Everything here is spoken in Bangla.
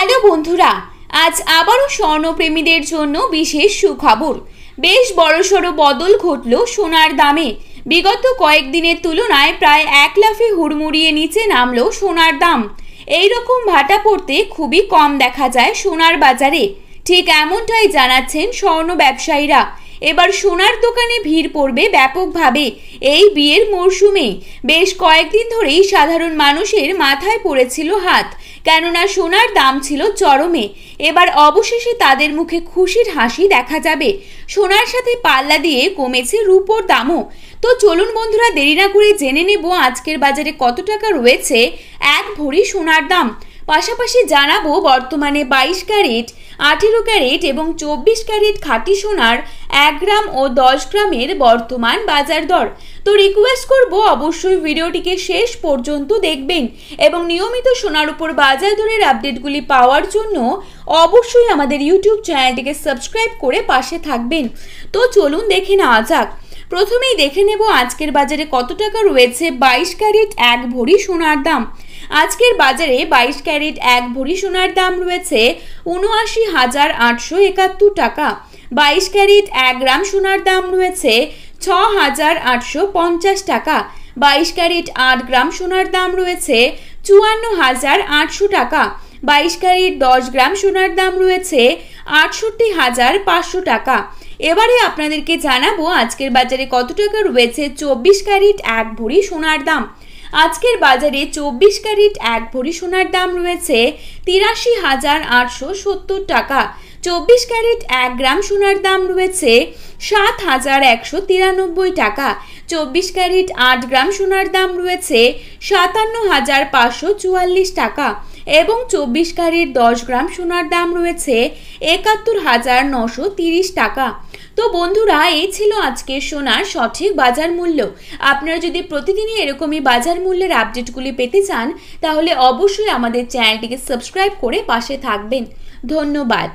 হ্যালো বন্ধুরা, আজ আবারও স্বর্ণপ্রেমীদের জন্য বিশেষ সুখবর। বেশ বড়সড় বদল ঘটল সোনার দামে। বিগত কয়েকদিনের তুলনায় প্রায় 1 লাফে হুড়মুড়িয়ে নিচে নামলো সোনার দাম। এইরকম ভাটা পড়তে খুবই কম দেখা যায় সোনার বাজারে। ঠিক এমনটাই জানাচ্ছেন স্বর্ণ ব্যবসায়ীরা। এবার সোনার দোকানে ভিড় পড়বে ব্যাপকভাবে এই বিয়ের মরশুমে। বেশ কয়েকদিন ধরেই সাধারণ মানুষের মাথায় পড়েছিল হাত, কেননা সোনার দাম ছিল চরমে। এবার অবশেষে তাদের মুখে খুশির হাসি দেখা যাবে। সোনার সাথে পাল্লা দিয়ে কমেছে রূপোর দামও। তো চলুন বন্ধুরা, দেরি না করে জেনে নেব আজকের বাজারে কত টাকা রয়েছে 1 ভরি সোনার দাম। পাশাপাশি জানাবো বর্তমানে 22 ক্যারেট, 18 ক্যারেট এবং 24 ক্যারেট খাঁটি সোনার 1 গ্রাম ও 10 গ্রামের বর্তমান বাজার দর। তো রিকোয়েস্ট করব অবশ্যই ভিডিওটিকে শেষ পর্যন্ত দেখবেন এবং নিয়মিত সোনার উপর বাজার দরের আপডেটগুলি পাওয়ার জন্য অবশ্যই আমাদের ইউটিউব চ্যানেলটিকে সাবস্ক্রাইব করে পাশে থাকবেন। তো চলুন দেখে নেওয়া যাক। প্রথমেই দেখে নেব আজকের বাজারে কত টাকা রয়েছে 22 ক্যারেট 1 ভরি সোনার দাম। আজকের বাজারে 22 ক্যারেট 1 ভরি সোনার দাম রয়েছে ৭৯,৮৭১ টাকা। 22 ক্যারেট 1 গ্রাম সোনার দাম রয়েছে ৬,৮৫০ টাকা। 22 ক্যারেট 8 গ্রাম সোনার দাম রয়েছে ৫৪,৮০০ টাকা। 22 ক্যারেট 10 গ্রাম সোনার দাম রয়েছে ৬৮,৫০০ টাকা। এবারে আপনাদেরকে জানাবো আজকের বাজারে কত টাকা রয়েছে 24 ক্যারেট 1 ভরি সোনার দাম। আজকের বাজারে 24 ক্যারেট 1 ভরি সোনার দাম রয়েছে ৮৩,৮৭০ টাকা। 24 ক্যারেট 1 গ্রাম সোনার দাম রয়েছে ৭,১৯৩ টাকা। 24 ক্যারেট 8 গ্রাম সোনার দাম রয়েছে ৫৭,৫৪৪ টাকা এবং 24 ক্যারেট 10 গ্রাম সোনার দাম রয়েছে ৭১,৯৩০ টাকা। তো বন্ধুরা, এই ছিল আজকের সোনার সঠিক বাজার মূল্য। আপনারা যদি প্রতিদিনই এরকমই বাজার মূল্যের আপডেটগুলি পেতে চান তাহলে অবশ্যই আমাদের চ্যানেলটিকে সাবস্ক্রাইব করে পাশে থাকবেন। ধন্যবাদ।